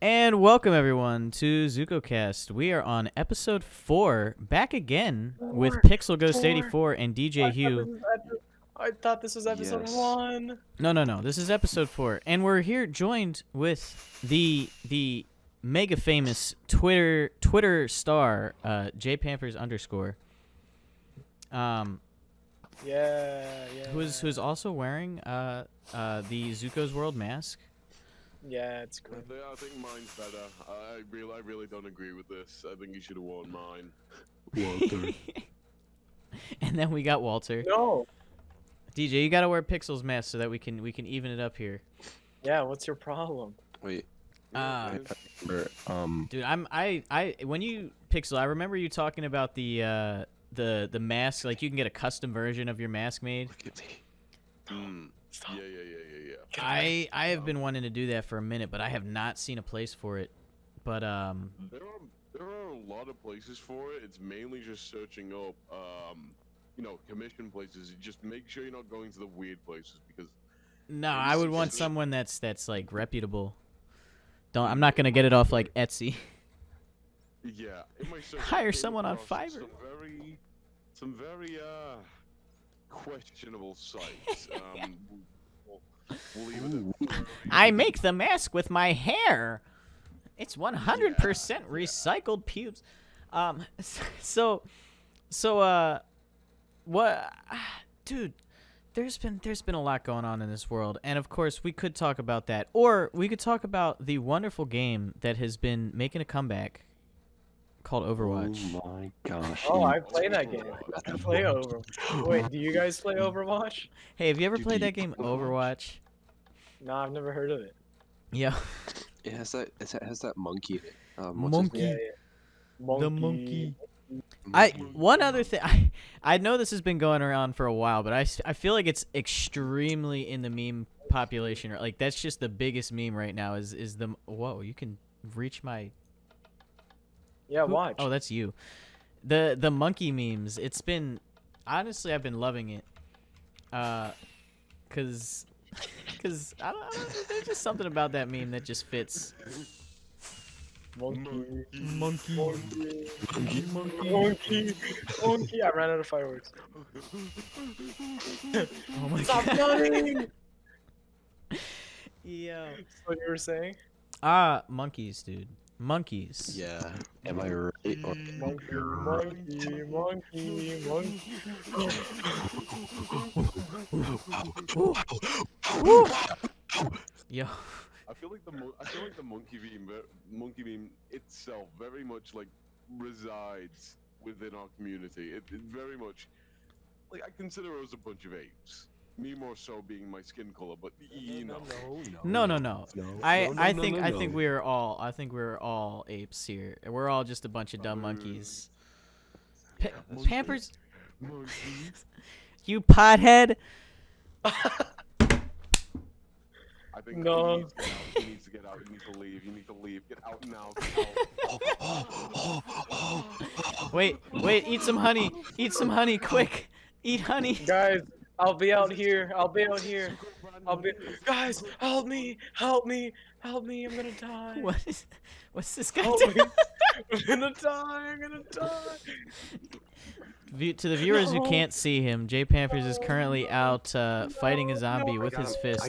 And welcome everyone to ZukoCast. We are on episode 4, back again with PixelGhost 84 and DJhew. I thought this was episode 1. No. This is episode 4, and we're here joined with the mega famous Twitter star JPampers _. Who's also wearing the ZUKO'S world mask. Yeah, it's great. I think mine's better. I really don't agree with this. I think you should have worn mine. Walter. And then we got Walter. No. DJ, you gotta wear Pixel's mask so that we can even it up here. Yeah, what's your problem? Wait. Dude, when you Pixel, I remember you talking about the mask. Like you can get a custom version of your mask made. Look at me. Stop. Yeah. I have been wanting to do that for a minute, but I have not seen a place for it. But there are a lot of places for it. It's mainly just searching up commission places. Just make sure you're not going to the weird places because no, I would want someone that's like reputable. I'm not gonna get it off like Etsy. Yeah, in my search, Hire someone on Fiverr. Some very questionable sites. We'll leave it at I make the mask with my hair. It's 100% recycled pubes. What, dude? There's been a lot going on in this world, and of course we could talk about that, or we could talk about the wonderful game that has been making a comeback called Overwatch. Oh my gosh. Oh, I play that game. I play Overwatch. Wait, do you guys play Overwatch? Hey, have you ever played that game, Overwatch? No, I've never heard of it. Yeah. It has that monkey in it. Monkey. Yeah. The monkey. One other thing, I know this has been going around for a while, but I feel like it's extremely in the meme population. Like that's just the biggest meme right now. Is the whoa? You can reach my. Yeah, watch. Oh, that's you. The monkey memes. It's been honestly, I've been loving it. Cause I don't know, there's just something about that meme that just fits. Monkey. I ran out of fireworks. Oh my Stop god. running! Yeah. That's what you were saying? Monkeys, dude. Monkeys. Yeah. Am I right? Or... Monkey. Yo. I feel like the monkey meme itself very much like resides within our community. It very much like I consider us a bunch of apes. Me more so being my skin color, but you know. No. I think we're all apes here. We're all just a bunch of dumb monkeys. Pampers. You pothead. I think no. He needs to get out. He needs to leave. You need to leave. Get out now. Wait, eat some honey. Eat some honey, quick. Eat honey. Guys, I'll be out here. Guys, help me. I'm gonna die. What's this guy Help doing? me. I'm gonna die. To the viewers who can't see him, JPampers is currently out fighting a zombie with his fists.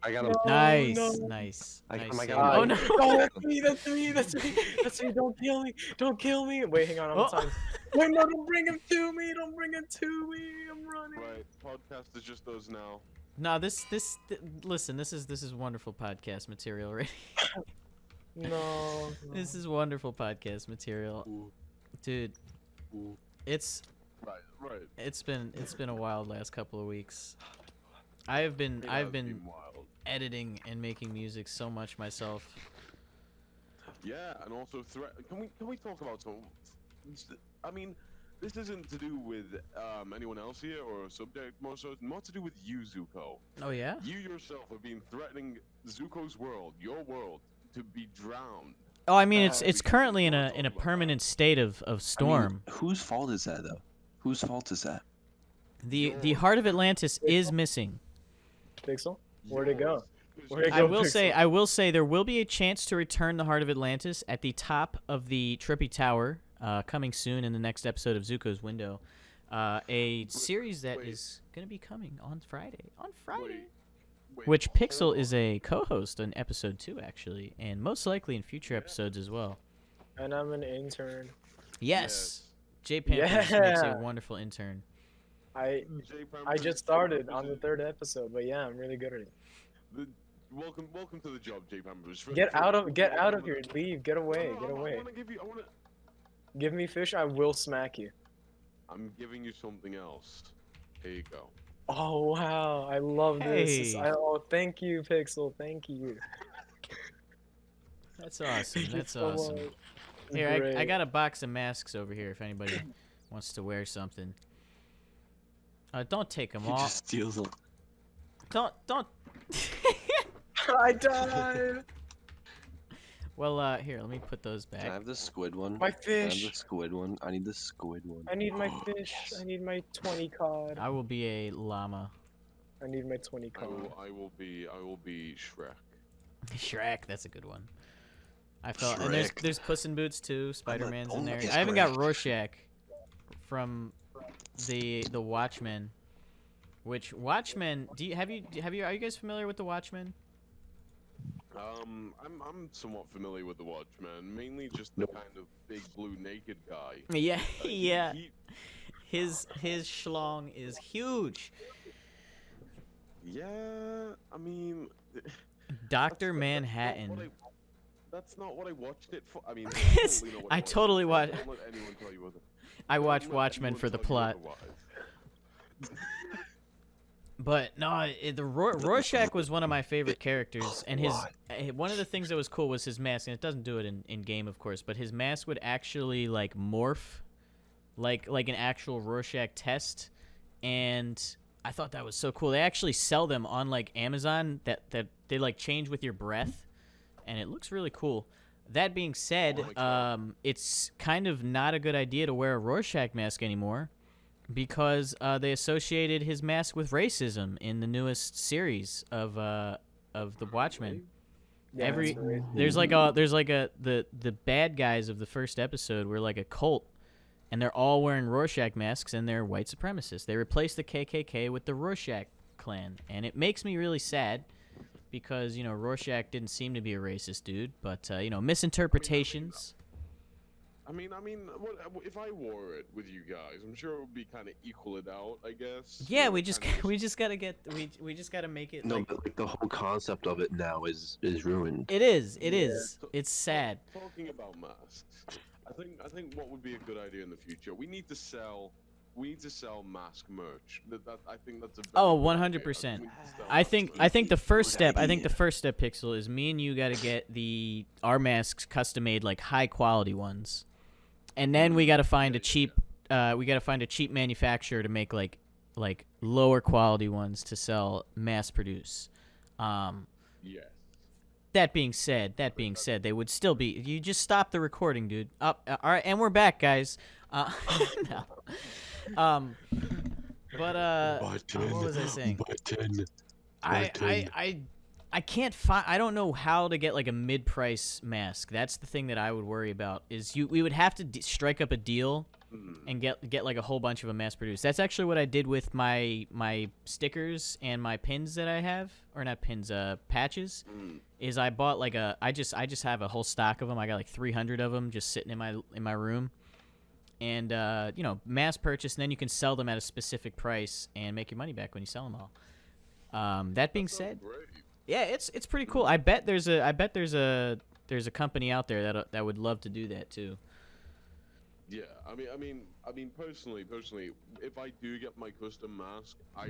I got him. Nice. I got him. Oh no! Oh, that's me. Don't kill me. Wait, hang on. I'm time. Wait, no, don't bring him to me. I'm running. Right, podcast is just those now. No, listen, this is wonderful podcast material already. No. This is wonderful podcast material, dude. It's right. It's been a wild last couple of weeks. I've been wild. editing and making music so much myself. Yeah, and also Can we talk about some? I mean, this isn't to do with anyone else here or a subject more so. More to do with you, Zuko. Oh yeah. You yourself have been threatening ZUKO'S world, your world, to be drowned. Oh, I mean, it's currently in a permanent state of storm. I mean, whose fault is that though? Whose fault is that? The heart of Atlantis is missing. Pixel, where'd it go? Way to I go, will say, Pixel. I will say, there will be a chance to return the Heart of Atlantis at the top of the Trippy Tower, coming soon in the next episode of Zuko's Window. A series that is going to be coming on Friday. Wait, Which hold Pixel on. is a co-host on episode 2, actually, and most likely in future episodes as well. And I'm an intern. Yes, JPampers makes a Yeah. wonderful intern. I JPampers, just started on the 3rd episode, but yeah, I'm really good at it. Welcome to the job, JPampers. Get out of here, leave, get away, No, get I away. wanna give you. Give me fish, I will smack you. I'm giving you something else. Here you go. Oh wow, I love this. Hey. Oh, thank you, Pixel, thank you. That's awesome. Thank you That's so awesome. much. Here, I Great. got a box of masks over here if anybody wants to wear something. Don't take them He all. just steals them. Don't. I died. Well, here, let me put those Can I back. have the squid one? My Can I have the fish. squid one? I need the squid one. I need my fish. Yes. I need my 20 cod. I will be a llama. I need my 20 I cod. will be Shrek. Shrek, that's a good one. I felt, and there's Puss in Boots too. Spider-Man's in there. bonus I haven't got Shrek. Rorschach from the Watchmen. Which Watchmen? Are you guys familiar with the Watchmen? I'm somewhat familiar with the Watchman, mainly just the kind of big blue naked guy. Yeah, yeah. He- His schlong is huge. yeah, I mean. Doctor that's Manhattan. That's not what I watched it for. I mean, Yes, totally not what I watched totally it for. watch- Don't let anyone tell you other- I don't watch let Watchmen anyone for the tell you plot. otherwise. But no, Rorschach was one of my favorite characters, and one of the things that was cool was his mask, and it doesn't do it in game, of course, but his mask would actually like morph, like an actual Rorschach test, and I thought that was so cool. They actually sell them on like Amazon that they like change with your breath, and it looks really cool. That being said, Oh my God. it's kind of not a good idea to wear a Rorschach mask anymore. Because they associated his mask with racism in the newest series of the Watchmen. Yeah, Every that's right. there's like a the bad guys of the first episode were like a cult, and they're all wearing Rorschach masks and they're white supremacists. They replaced the KKK with the Rorschach clan, and it makes me really sad because Rorschach didn't seem to be a racist dude, but misinterpretations. I mean, what if I wore it with you guys? I'm sure it would be kind of equal it out, I guess. Yeah, You know, we just kinda we just gotta get we just gotta make it. No, like, but like the whole concept of it now is ruined. It is. So- It's sad. Talking about masks, I think what would be a good idea in the future. We need to sell mask merch. I think that's a very Oh, good idea. 100%. We need to sell I mask think merch. the first Good step. idea. Pixel, is me and you got to get our masks custom made, like high quality ones, and then we got to find a cheap. We got to find a cheap manufacturer to make like lower quality ones to sell mass produce. Yes. That being said, they would still be. You just stop the recording, dude. Up. All right, and we're back, guys. No. What was I saying? I can't find. I don't know how to get like a mid-price mask. That's the thing that I would worry about. We would have to strike up a deal and get like a whole bunch of them mass produced. That's actually what I did with my stickers and my pins that I have, or not pins, patches. Is I bought like I just have a whole stock of them. I got like 300 of them just sitting in my room, and mass purchase, and then you can sell them at a specific price and make your money back when you sell them all. That being said, Great. yeah, it's pretty cool. I bet there's a company out there that would love to do that too. Yeah, I mean, personally, if I do get my custom mask, I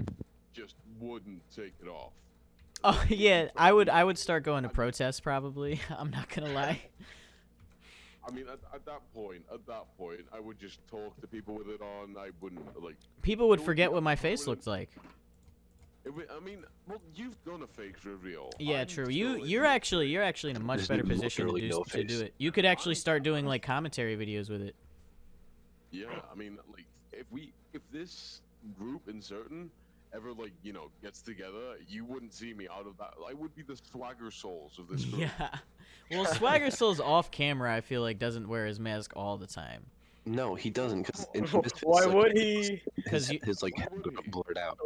just wouldn't take it off. Oh yeah, I would start going to protests probably. I'm not gonna lie. I mean, at that point, I would just talk to people with it on. I wouldn't like. People would forget what my face looked like. I mean, well, you've done a fake reveal. Yeah, I'm true. still You're actually in a much There's better position literally no to do face. it. You could actually start doing like commentary videos with it. Yeah, I mean, like, if this group in certain ever like gets together, you wouldn't see me out of that. I would be the swagger souls of this group. Yeah. Well, Swagger Souls off camera, I feel like doesn't wear his mask all the time. No, he doesn't, because Why would he? Because his like Why head would would he? blurred out.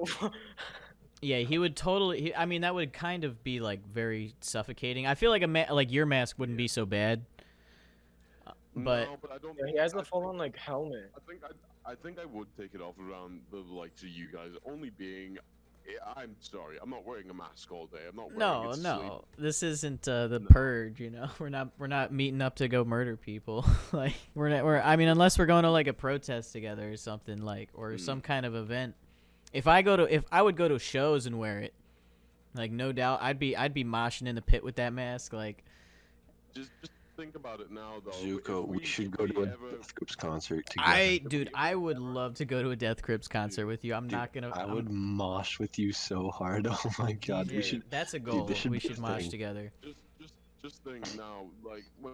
yeah, he would totally. I mean, that would kind of be like very suffocating. I feel like like your mask wouldn't be so bad. But No, but I don't. Yeah, he think- has I the full think- on like helmet. I think I would take it off around the likes of you guys. Only being, I'm sorry, I'm not wearing a mask all day. I'm not wearing no, it to sleep. no, this isn't the No. purge. You know, we're not meeting up to go murder people. Like I mean, unless we're going to like a protest together or something like, or some kind of event. If I would go to shows and wear it, like no doubt, I'd be moshing in the pit with that mask. Like, Just think about it now, though. Zuko, If we should if go we to a ever- Death Grips concert together. dude, I would love to go to a Death Grips concert with you. I'm Dude, not gonna. I would mosh with you so hard. Oh my god, we DJ, should. That's a dude, goal. this should We be a should mosh thing. together. Just think now, like when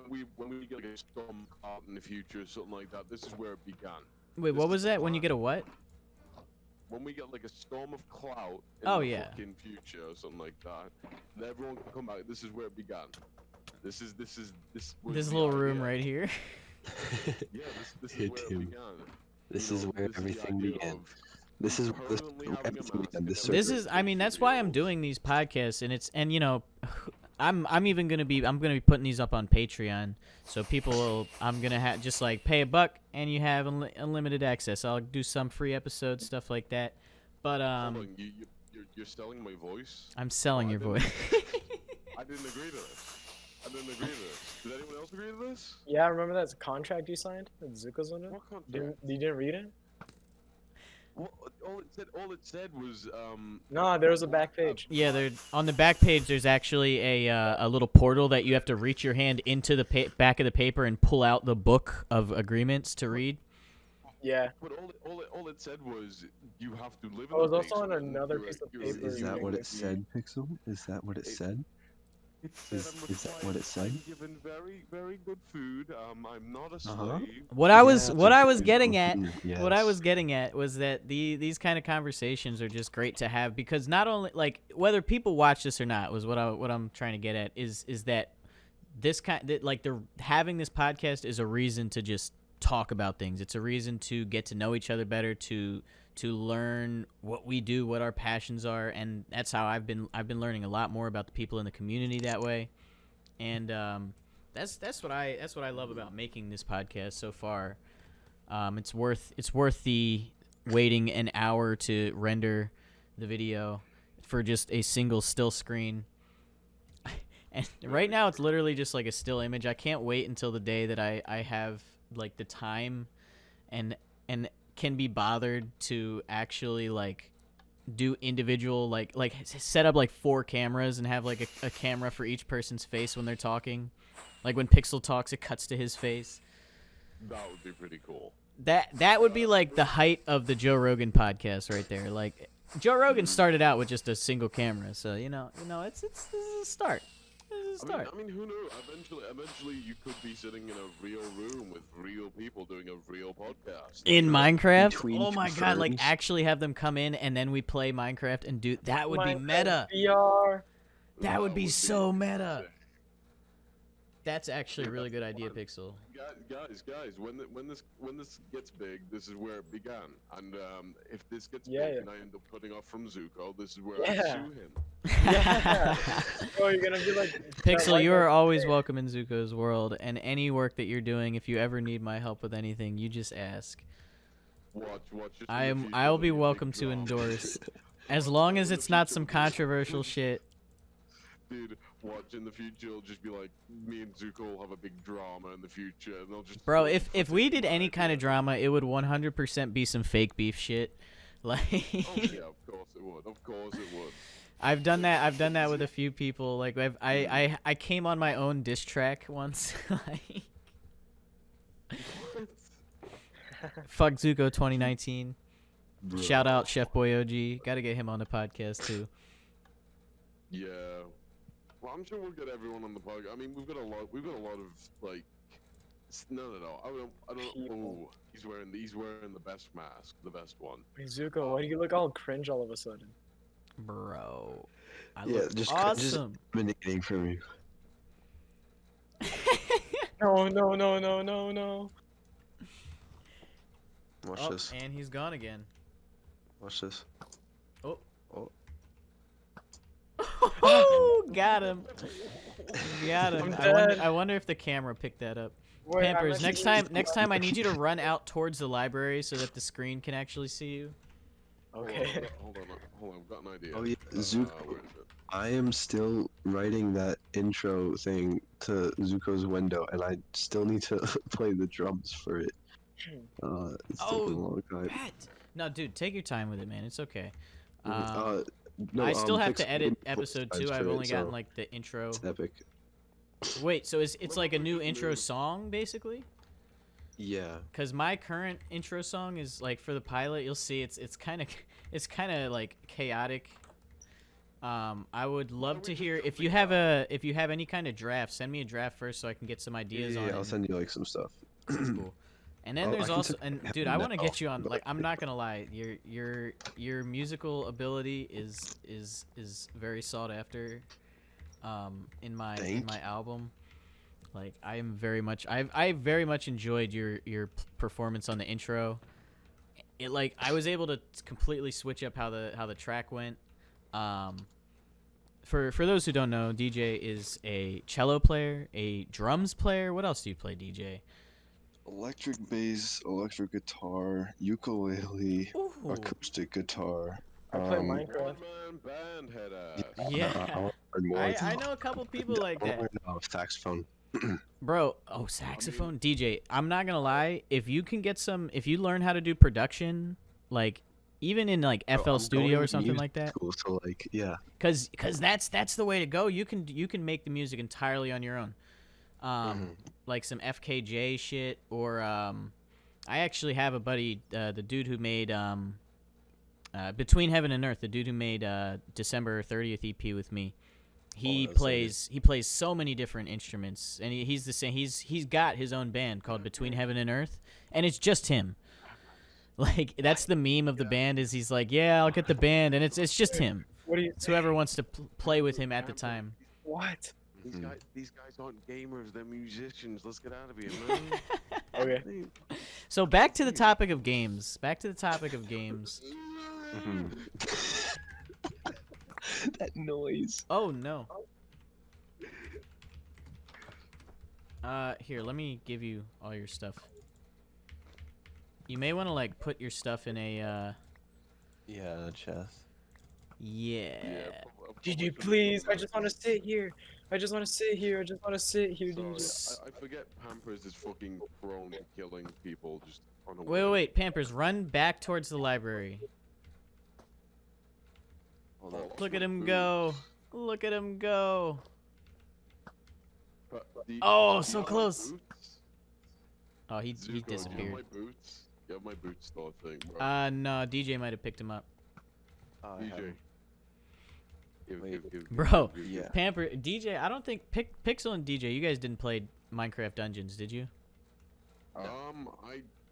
we get like a storm out in the future or something like that. This is where it began. Wait, This what is was the that? When you plan. get a what? When we get like a storm of clout in Oh, the yeah. fucking future or something like that, and everyone can come back. This is where it began. This was This the little room idea. right here. Yeah, this is Hit where him. it began. This You is know, where this is the everything idea began. of This is permanently having a everything mask began. This and This circle. is, I mean, that's why I'm videos. doing these podcasts, and you know, I'm gonna be putting these up on Patreon, so people will, I'm gonna just like pay $1 and you have unlimited access. I'll do some free episodes, stuff like that. But Hold on, you're selling my voice. I'm selling Oh, I your didn't- voice. I didn't agree to this. I didn't agree to this. Did anyone else agree to this? Yeah, remember that contract you signed with ZUKO'S on it? What contract? You didn't read it? Well, all it said was No, there was a back page. Yeah, there on the back page. There's actually a little portal that you have to reach your hand into the back of the paper and pull out the book of agreements to read. Yeah. But all it said was you have to live in Oh, it the was also on basement, another you're a- piece of you're a- paper. Is you that can what get- it said, Pixel? Is that what it said? It said Is- I'm is that what required- it said? I'm given very, very good food. I'm not a Uh-huh. slave. What I was Yeah, getting at. yes. What I was getting at was that these kind of conversations are just great to have, because not only like whether people watch this or not was what I'm trying to get at is that this like they're having this podcast is a reason to just talk about things. It's a reason to get to know each other better, to learn what we do, what our passions are, and that's how I've been learning a lot more about the people in the community that way. And that's what I love about making this podcast so far. It's worth the waiting an hour to render the video for just a single still screen. And right now it's literally just like a still image. I can't wait until the day that I have like the time and can be bothered to actually like do individual like set up like 4 cameras and have like a camera for each person's face when they're talking. Like when Pixel talks, it cuts to his face. That would be pretty cool. That would be like the height of the Joe Rogan podcast right there. Like Joe Rogan started out with just a single camera, so you know it's this is a start. This is a start. I mean, who knew? Eventually, you could be sitting in a real room with real people doing a real podcast. In You know? Minecraft? Between Oh my two god, like ferns. actually have them come in and then we play Minecraft and do that would be Minecraft meta. VR. That would be so meta. sick. That's actually a really good idea, fun. Pixel. Guys, when this gets big, this is where it began. And if this gets Yeah, big yeah. and I end up cutting off from Zuko, this is where Yeah. I sue him. Yeah. Oh, you're gonna be like Pixel, you white are guy. always welcome in Zuko's world, and any work that you're doing, if you ever need my help with anything, you just ask. Watch. Just in the future, I'll there'll be a big welcome to drama. endorse. As long as it's not some controversial shit. Dude, watch in the future. It'll just be like me and Zuko will have a big drama in the future, and they'll just. Bro, throw if fucking we did any kind of ideas. drama, it would 100% be some fake beef shit. Like Oh yeah, of course it would. Of course it would. I've done that with a few people. Like I came on my own diss track once. Like fuck Zuko 2019. Bro. Shout out Chef Boy OG. Got to get him on the podcast too. Yeah. Well, I'm sure we'll get everyone on the podcast. I mean, we've got a lot of like No. I don't. People. Oh, he's wearing the best mask, the best one. Hey, Zuko, why do you look all cringe all of a sudden? Bro, I Yeah, look just awesome. emanating from you. No, no, no, no, no, no. Watch Oh, this. and he's gone again. Watch this. Oh. Oh. Oh, got him. Got I'm him. dead. I wonder if the camera picked that up. Wait, I'm Pampers, actually- next time I need you to run out towards the library so that the screen can actually see you. Okay. Hold on. I've got an idea. Oh yeah, where Zuko. is it? I am still writing that intro thing to Zuko's window, and I still need to play the drums for it. It's taking a long time. Bet. No, dude, take your time with it, man. It's okay. No, I still have Pixel to edit Game episode Pixel 2. I've for it, only gotten so like the intro. It's epic. Wait, so it's like a new intro song basically? Yeah. Cause my current intro song is like for the pilot. You'll see it's kind of like chaotic. I would love to hear if you have any kind of draft. Send me a draft first so I can get some ideas on it. I'll send you like some stuff. That's cool. And then Oh, there's I can also, tell and you dude, have I want to now, get you on. but- Like, I'm not gonna lie, your musical ability is very sought after. In my album, like I am very much, I very much enjoyed your performance on the intro. It like I was able to completely switch up how the track went. For those who don't know, DJ is a cello player, a drums player. What else do you play, DJ? Electric bass, electric guitar, ukulele, Ooh. acoustic guitar. I play Minecraft. One-man band head ass. Yeah. I wanna learn more. I know a couple people like I wanna that. learn, saxophone. Bro, saxophone DJ. I'm not gonna lie. If you learn how to do production, like even in like FL I'm Studio going or to something music like that, school, so like yeah. cause that's the way to go. You can make the music entirely on your own. Like some FKJ shit, or I actually have a buddy, the dude who made Between Heaven and Earth, the dude who made December 30th EP with me. He plays so many different instruments, and he's the same. He's got his own band called Between Heaven and Earth, and it's just him. Like that's the meme of the band is he's like, yeah, I'll get the band, and it's just him. What do you? It's whoever wants to play with him at the time. What? These guys aren't gamers, they're musicians. Let's get out of here, man. Okay. So back to the topic of games. That noise. Oh no. Here, let me give you all your stuff. You may want to like put your stuff in a Yeah, chest. yeah. DJ, please. I just want to sit here. I just want to sit here. DJ. Sorry, I forget Pampers is fucking prone to killing people just on a Wait, Pampers, run back towards the library. Hold on. Look at him go. Look at him go. Oh, so close. Oh, he disappeared. You have my boots? You have my boots still, I think, bro. No, DJ might have picked him up. DJ. Bro, Yeah. Pamper, DJ, I don't think Pixel and DJ, you guys didn't play Minecraft Dungeons, did you? I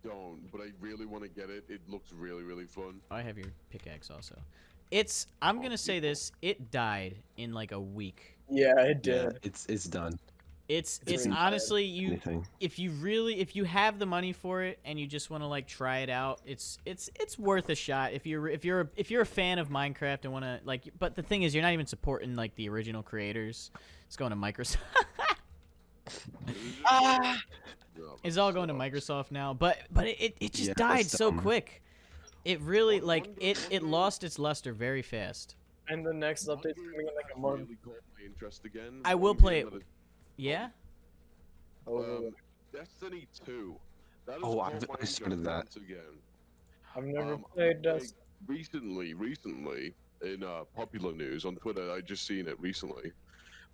don't, but I really want to get it. It looks really, really fun. I have your pickaxe also. I'm gonna say this, it died in like a week. Yeah, it Yeah, did. it's done. It's It's honestly Anything. if you have the money for it and you just want to like try it out, it's worth a shot. If you're a fan of Minecraft and want to like, but the thing is you're not even supporting like the original creators. It's going to Microsoft. Ah! It's all going to Microsoft now, but it just Yeah, died that's so dumb. quick. It really like it lost its luster very fast. And the next update's coming in like a month. Really caught my interest again. I will One play game it. that is- Yeah? Oh, Destiny 2. That has Oh, caught I've my started interest that. once again. I've never I played played Dust. recently in popular news on Twitter. I just seen it recently.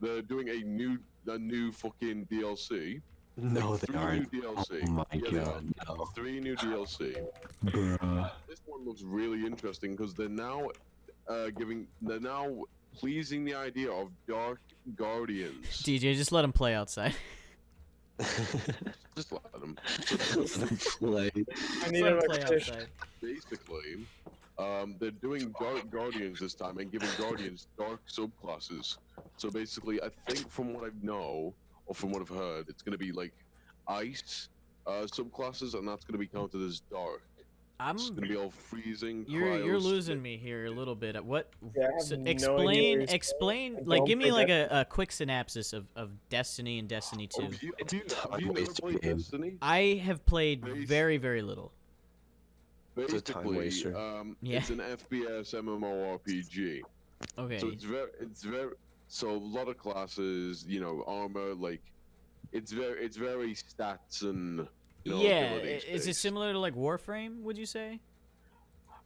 They're doing a new fucking DLC. No, Like, they 3 aren't. new DLC. Oh my Yeah, they are. god, no. 3 new DLC. Bruh. This one looks really interesting because they're now pleasing the idea of Dark Guardians. DJ, just let him play outside. Just let them. Play. I need Let 'em a play fish. outside. Basically, they're doing Dark Guardians this time and giving Guardians dark subclasses. So basically, I think from what I know or from what I've heard, it's gonna be like ice subclasses, and that's gonna be counted as dark. It's gonna be all freezing. You're cryos, losing me here a little bit. What? Yeah, I have So no idea what explain, you're saying. explain. I Like, don't give me play like Destiny. a quick synopsis of Destiny and Destiny 2. Have you, It's a have you never time-wasting played game. Destiny? I have played Base- very, very little. a time Basically, waster. Yeah. it's an FPS MMORPG. Okay. So it's very, so a lot of classes, you know, armor, like, it's very stats and, you know, Yeah. abilities Is it based. similar to like Warframe? Would you say?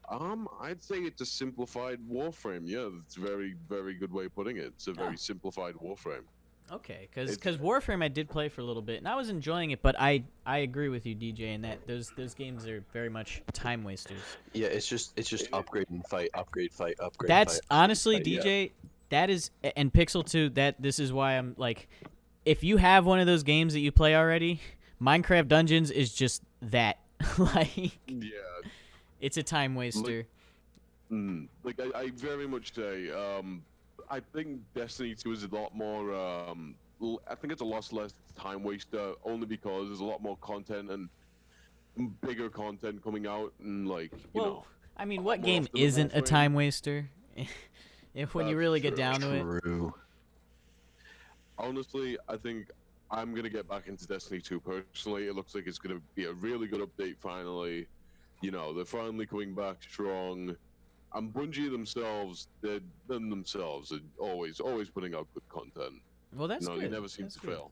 I'd say it's a simplified Warframe. Yeah, that's a very, very good way of putting it. It's a very simplified Warframe. Okay, because It's- Warframe I did play for a little bit and I was enjoying it, but I agree with you, DJ, in that those games are very much time wasters. Yeah, it's just upgrade and fight, upgrade, fight, upgrade. That's fight, honestly, fight, yeah. DJ. That is, and Pixel 2. This is why I'm like, if you have one of those games that you play already, Minecraft Dungeons is just that. Like, Yeah. it's a time waster. Like I very much say, I think Destiny 2 is a lot more. I think it's a lot less time waster, only because there's a lot more content and bigger content coming out, and like you Well, know. I mean, what more game often than isn't a Warframe. time waster? If when you That's really get true. down to it. True. Honestly, I think I'm gonna get back into Destiny 2 personally. It looks like it's gonna be a really good update finally. You know, they're finally coming back strong. And Bungie themselves, they're themselves are always putting out good content. Well, that's No, good. they never seem That's to good. fail.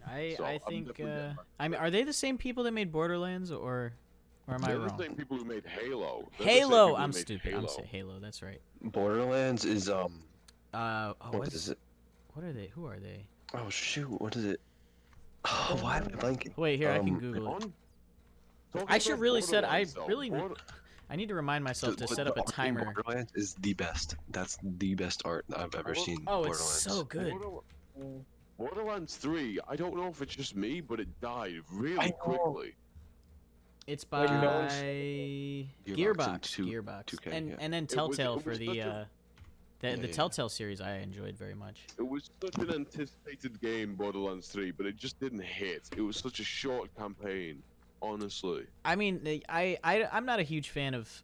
I So, I'm think. definitely getting back I mean, are they the same people that made Borderlands, or am I They're wrong? the same people who made Halo. They're the same Halo. people who I'm made stupid. Halo. I'm saying Halo. That's right. Borderlands is Oh, what is it? What are they? Who are they? Oh shoot, what is it? Oh, why am I blanking? Wait, here I can Um, Google it. On- talking I should about really set. I Borderlands, though, really. Border- I need to remind myself to But set up a the art in timer. Borderlands is the best. That's the best art I've ever Border- seen. Oh, it's Borderlands. so good. Borderlands 3, I don't know if it's just me, but it died really I know. quickly. It's Like, by no, Gearbox. and Gearbox. 2K, And yeah. and then It was- Telltale it was for such the a- the Yeah. Telltale series I enjoyed very much. It was such an anticipated game, Borderlands 3, but it just didn't hit. It was such a short campaign, honestly. I mean, I'm not a huge fan of.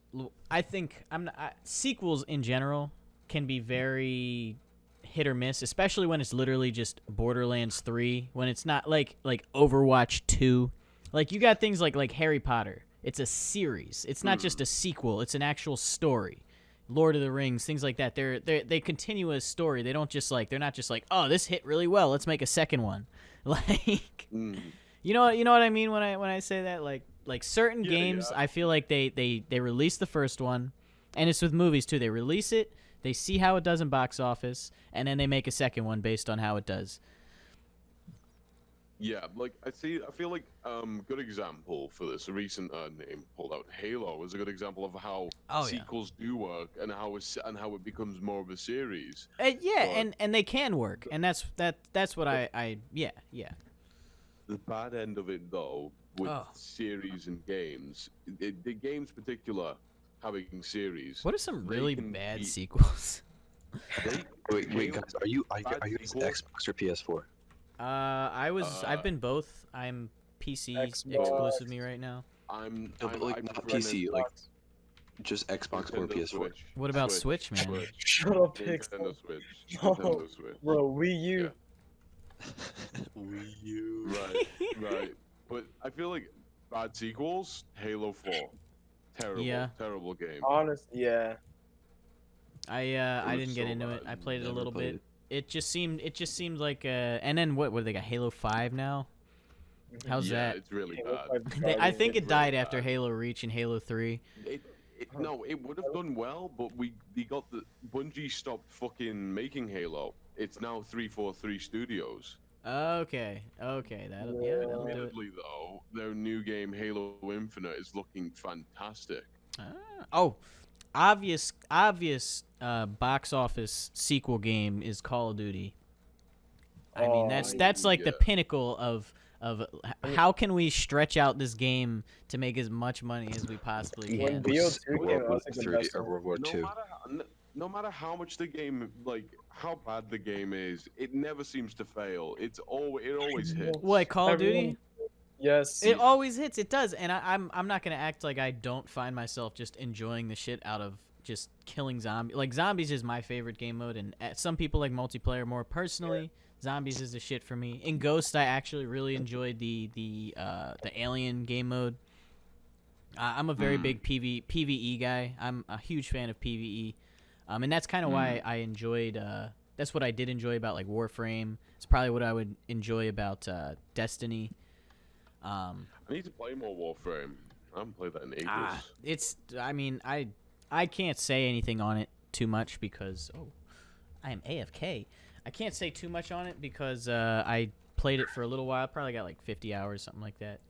I think I'm not, sequels in general can be very hit or miss, especially when it's literally just Borderlands 3. When it's not like Overwatch 2. Like you got things like Harry Potter. It's a series. It's not just a sequel. It's an actual story. Lord of the Rings, things like that. They continue a story. They don't just they're not just like, oh, this hit really well, let's make a second one. Like, you know what I mean when I say that, like certain Yeah, games, yeah. I feel like they release the first one, and it's with movies too. They release it, they see how it does in box office, and then they make a second one based on how it does. Yeah, like I feel like good example for this. A recent name pulled out. Halo is a good example of how Oh, yeah. sequels do work and how it becomes more of a series. Yeah, But- and they can work, and that's what I yeah. The bad end of it, though, with Oh. series and games, the games particular having series. What are some They really can bad be- sequels? They, Wait, Halo- guys, are you bad guys sequels? Xbox or PS4? I've been both. I'm PC Xbox. exclusive me right now. I'm, No, but, like, I not prefer PC, Nintendo- like Just Xbox or Nintendo PS4? Switch. What about Switch, man? Switch. Shut up, Nintendo Pixel. Switch. No. Nintendo Switch. Bro, Wii U. Wii U. Right. But I feel like bad sequels, Halo 4. Terrible, Yeah. terrible game. Honest, yeah. I was didn't get so into it. bad. I played it a Never little played bit. It just seemed like and then what they got Halo 5 now? How's yeah, that? it's really Halo bad. 5 I think it's it died really after bad. Halo Reach and Halo 3. No, it would have done well, but we got the Bungie stopped fucking making Halo. It's now 343 Studios. Okay, that'll do it. Admittedly, though, their new game Halo Infinite is looking fantastic. Oh, obvious box office sequel game is Call of Duty. I mean, Oh, that's like the yeah. pinnacle of of how can we stretch out this game to make as much money as we possibly When can. BO2 came World out, War it's like the Three best or one. World War no Two. matter no matter how much the game, like how bad the game is, it never seems to fail. It always hits. What, Call of Duty? Everyone- Yes. It always hits. It does, and I'm not gonna act like I don't find myself just enjoying the shit out of just killing zombies. Like zombies is my favorite game mode, and some people like multiplayer more. Personally, zombies is the shit for me. In Ghost, I actually really enjoyed the alien game mode. I'm a very big PvE guy. I'm a huge fan of PvE, and that's kind of why I enjoyed. That's what I did enjoy about like Warframe. It's probably what I would enjoy about Destiny. I need to play more Warframe. I haven't played that in ages. I can't say anything on it too much because I am AFK. I can't say too much on it because I played it for a little while. Probably got like 50 hours, something like that.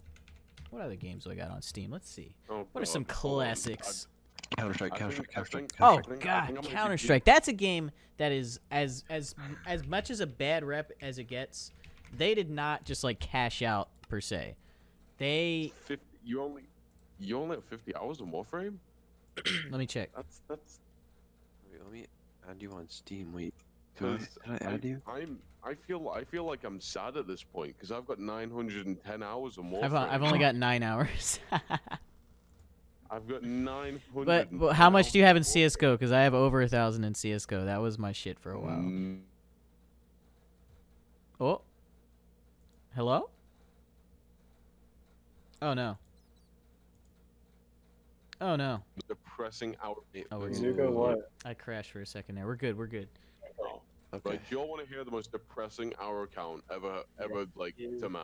What other games do I got on Steam? Let's see. Oh, What are some classics? Counter-Strike, I Counter-Strike, think- Counter-Strike, Oh Counter-Strike. God, I'm gonna Counter give- Strike. That's a game that is as much as a bad rep as it gets. They did not just like cash out per se. They 50, you only have 50 hours on Warframe. let me check. That's Wait, let me add you on Steam. Wait, can I add you? I feel like I'm sad at this point because I've got 910 hours on Warframe. I've only got 9 hours. I've got 900. but how much do you have in CS:GO? Because I have over 1,000 in CS:GO. That was my shit for a while. Oh, hello. Oh no. Oh no. Depressing hour. Oh, we're Zuko, good. what? I crashed for a second there. We're good. We're good. Okay. Right, do you all want to hear the most depressing hour count ever like to man?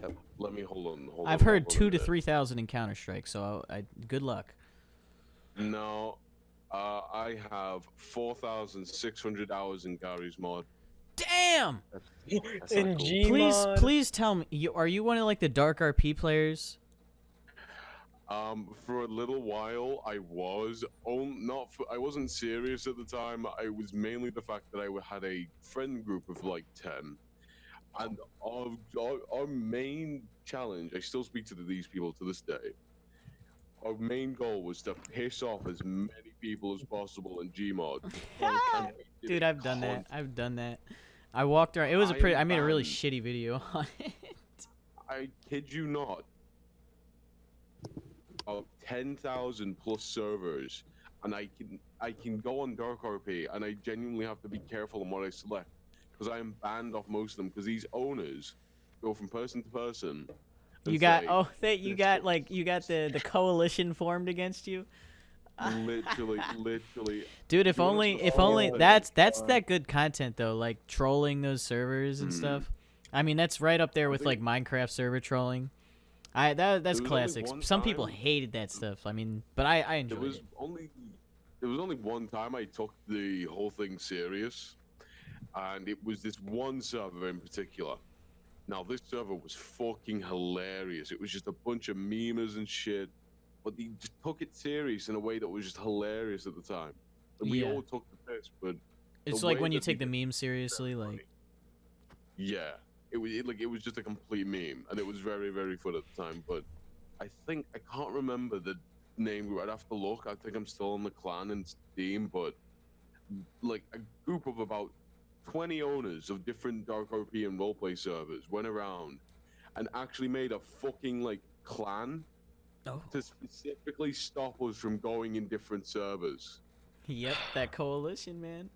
Yep. Let me hold on. I've heard 2,000 to 3,000 in Counter Strike. So good luck. No, I have 4,600 hours in Gary's mod. Damn. That's In not cool. Gmod. Please tell me. Are you one of like the dark RP players? For a little while, I was I wasn't serious at the time. I was mainly the fact that I had a friend group of like 10, and our main challenge. I still speak to these people to this day. Our main goal was to piss off as many people as possible in Gmod. And we did Dude, it I've done that. constantly. I've done that. I walked around. It was I made a really banned. shitty video on it. I kid you not. Of 10,000 plus servers, and I can go on Dark RP, and I genuinely have to be careful on what I select because I am banned off most of them because these owners go from person to person. and You got say, you got the coalition formed against you. literally. Dude, if You wanna only know if something? only Oh, that's God. that good content though, like trolling those servers and stuff. I mean, that's right up there with like Minecraft server trolling. That's There was only classics. one Some people time- hated that stuff. I mean, but I There enjoyed was it. only one time I took the whole thing serious, and it was this one server in particular. Now this server was fucking hilarious. It was just a bunch of memers and shit, but they just took it serious in a way that was just hilarious at the time. And we Yeah. all took the piss, but It's the like way when you that they take the did meme seriously, like yeah, it was just a complete meme, and it was very very fun at the time. But I can't remember the name group. I'd have to look. I think I'm still on the clan in Steam, but like a group of about 20 owners of different Dark RP and roleplay servers went around and actually made a fucking like clan oh. to specifically stop us from going in different servers. Yep, that coalition, man.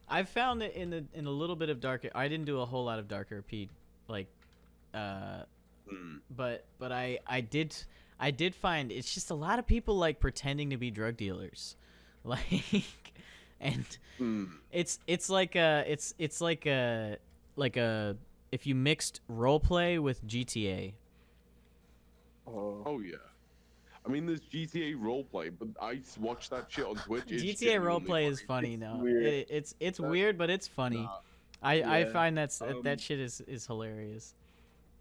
I found it in a little bit of dark. I didn't do a whole lot of dark RP, like, but I did find it's just a lot of people like pretending to be drug dealers, like, and it's like a if you mixed roleplay with GTA. Oh yeah. I mean, there's GTA roleplay, but I watch that shit on Twitch. It's GTA genuinely roleplay is funny now. weird. It's weird, but it's funny. Nah, I Yeah. find that Um, shit is hilarious.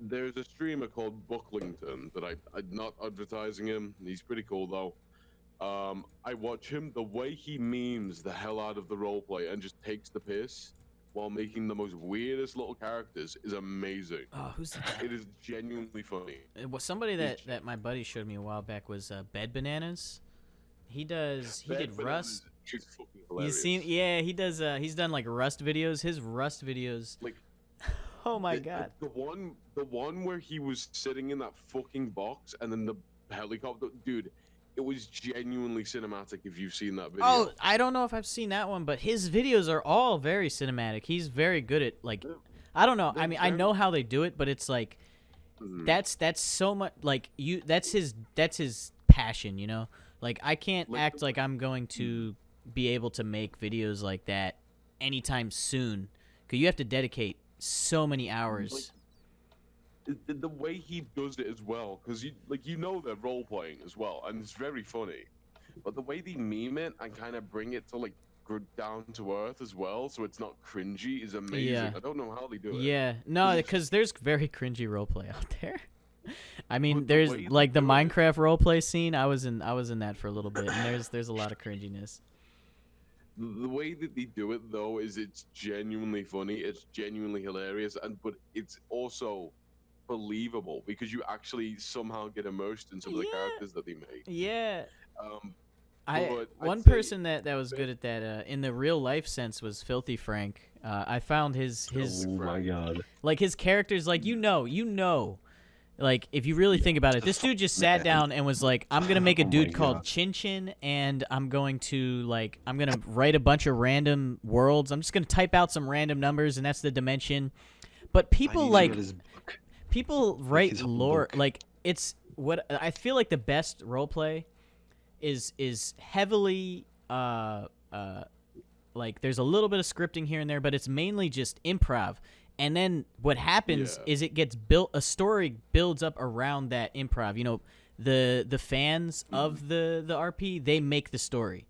There's a streamer called Bucklington that I'm not advertising him. He's pretty cool though. I watch him. The way he memes the hell out of the roleplay and just takes the piss while making the most weirdest little characters is amazing. Oh, who's the It is genuinely funny. It was somebody that my buddy showed me a while back was Bed Bananas. He did Rust. Is fucking You hilarious. seen? Yeah, he does. He's done like Rust videos. His Rust videos. Like, oh my god. The one where he was sitting in that fucking box and then the helicopter, dude. It was genuinely cinematic. If you've seen that video. Oh, I don't know if I've seen that one, but his videos are all very cinematic. He's very good at like, I don't know. I mean, I know how they do it, but it's like, that's so much like you. That's his passion, you know. Like I can't act like I'm going to be able to make videos like that anytime soon, because you have to dedicate so many hours. The way he does it as well, because you know they're role playing as well, and it's very funny. But the way they meme it and kind of bring it to like down to earth as well, so it's not cringy, is amazing. Yeah. I don't know how they do it. Yeah, no, because there's very cringy roleplay out there. I mean, But the there's way like the they do it- Minecraft roleplay scene. I was in that for a little bit, and there's a lot of cringiness. The way that they do it though is it's genuinely funny, it's genuinely hilarious, but it's also believable because you actually somehow get immersed in some of the Yeah. characters that they make. Yeah. Um, One I'd say- person that was good at that in the real life sense was Filthy Frank. I found his Oh my god. like his characters, like you know, like if you really think about it, this dude just sat down and was like, I'm gonna make a Oh my dude called God. Chin Chin, and I'm gonna write a bunch of random worlds. I'm just gonna type out some random numbers, and that's the dimension. But I people need to like get his book. people write his whole lore, book. like it's what I feel like the best roleplay is heavily like there's a little bit of scripting here and there, but it's mainly just improv. And then what happens Yeah. is it gets built, a story builds up around that improv. You know, the fans of the RP, they make the story.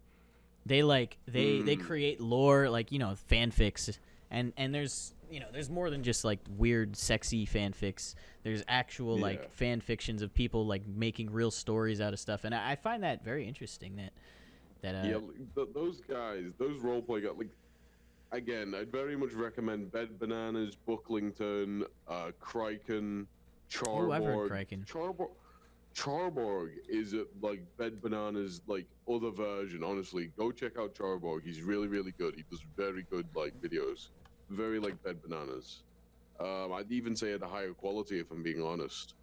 They they create lore, like, you know, fanfics, and there's, you know, there's more than just like weird sexy fanfics. There's actual Yeah. like fan fictions of people like making real stories out of stuff, and I find that very interesting. Yeah, those guys, those roleplay guys, like, again, I'd very much recommend Bed Bananas, Bucklington, Kraken, Charborg. Oh, I've heard Kraken. Charborg is like Bed Bananas, like other version. Honestly, go check out Charborg. He's really, really good. He does very good like videos, very like Bed Bananas. I'd even say at a higher quality if I'm being honest.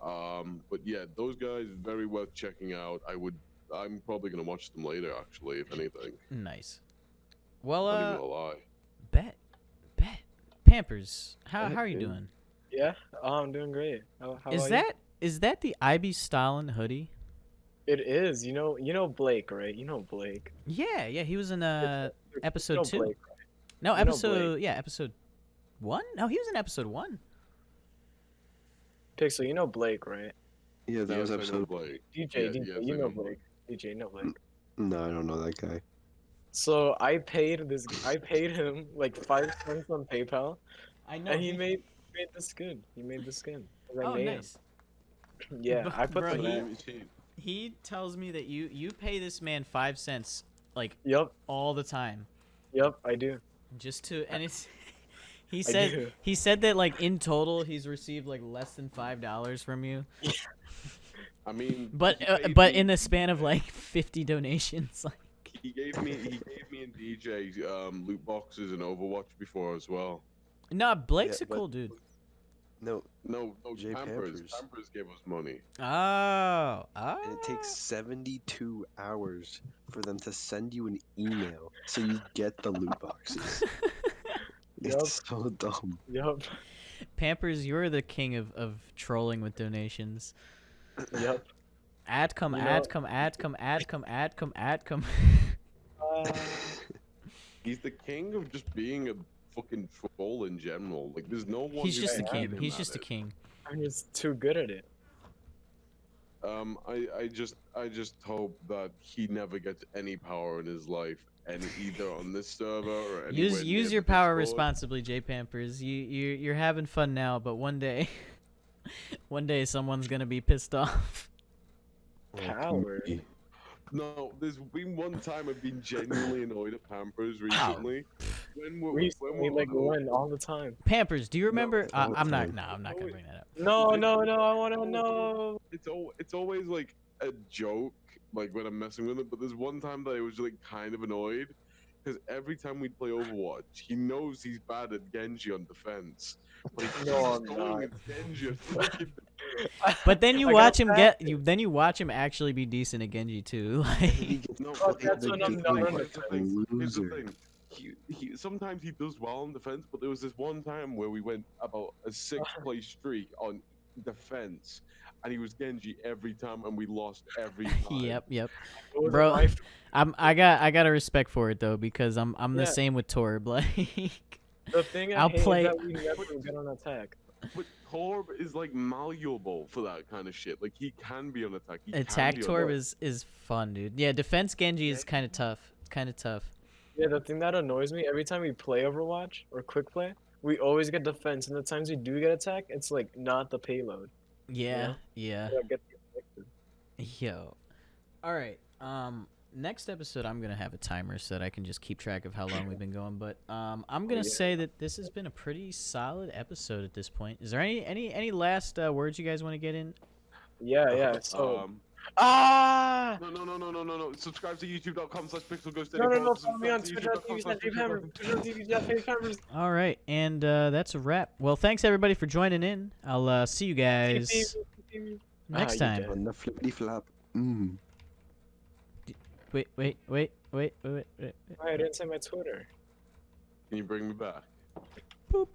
But yeah, those guys very worth checking out. I'm probably gonna watch them later, actually, if anything. Nice. Well, Not even gonna lie. bet Pampers, how are you Okay. doing? Yeah, I'm doing great. How Is about you? that the IB Stalin hoodie? It is. You know Blake, right? You know Blake. Yeah, he was in episode You know 2. Blake, No, You know episode 1? No, he was in episode 1. Pixel, you know Blake, right? Yeah, that was Yes, I know episode. Blake. DJ, Yeah, DJ, yes, you I know know Blake. DJ, you know Blake. No, I don't know that guy. So I paid him like 5 cents on PayPal, I know. and he made the skin. He made the skin. 'Cause I Oh, made him. nice. Yeah, I put Bro, the he- name. He tells me that you pay this man 5 cents like Yep, all the time I do. just to, and it's he do. said that like in total he's received like less than $5 from you. I mean, But he paid but me- in the span of like 50 donations, like he gave me and DJ loot boxes and Overwatch before as well. no, Blake's Yeah, a cool dude. No, No, JPampers. Pampers gave us money. Oh, and it takes 72 hours for them to send you an email so you get the loot boxes. Yup. It's so dumb. Yep, Pampers, you're the king of trolling with donations. yep. Adcom, You know- adcom. He's the king of just being a fucking troll in general. Like, there's no one. He's who just a can king. beat him He's at just a it. king. I'm just too good at it. I just hope that he never gets any power in his life, and either on this server or anywhere Use near your the power Discord. responsibly, JPampers. You're having fun now, but one day, one day someone's gonna be pissed off. Power. No, there's been one time I've been genuinely annoyed at Pampers recently. When we're Recently, like when all the time. Pampers, do you remember? all the I'm not. time. No, I'm not gonna bring that up. No, I wanna know. it's always like a joke, like when I'm messing with it. But there's one time that I was like kind of annoyed because every time we play Overwatch, he knows he's bad at Genji on defense. But he No, keeps I'm going not. at Genji at fucking But then you I watch got him get you. Then you watch him actually be decent at Genji too. Like, No, Fuck, that's when I'm not on here's the thing. Here's the loser. thing. He sometimes he does well on defense, but there was this one time where we went about a 6-place streak on defense, and he was Genji every time, and we lost every time. yep. It wasn't Bro, my fault. I got a respect for it though because I'm the Yeah. same with Torb. Like, The thing I I'll hate play- is that we never get on attack. But Torb is like malleable for that kind of shit. Like he can be on attack. He attack can be on Torb defense. is fun, dude. Yeah, defense Genji is kind of tough. Kind of tough. Yeah, the thing that annoys me every time we play Overwatch or quick play, we always get defense, and the times we do get attack, it's like not the payload. Yeah. Yeah. Yeah. Get the objective. Yo. All right. Next episode I'm gonna have a timer so that I can just keep track of how long we've been going. But I'm gonna yeah. say that this has been a pretty solid episode at this point. Is there any last words you guys want to get in? Yeah. So. No. Subscribe to youtube.com/PixelGhost. No. Follow me on Twitter.tv/JPampers. All right, and that's a wrap. Well, thanks everybody for joining in. I'll see you guys next you time. did. On the flippity flap. Wait. Why I didn't say my Twitter. Can you bring me back? Boop.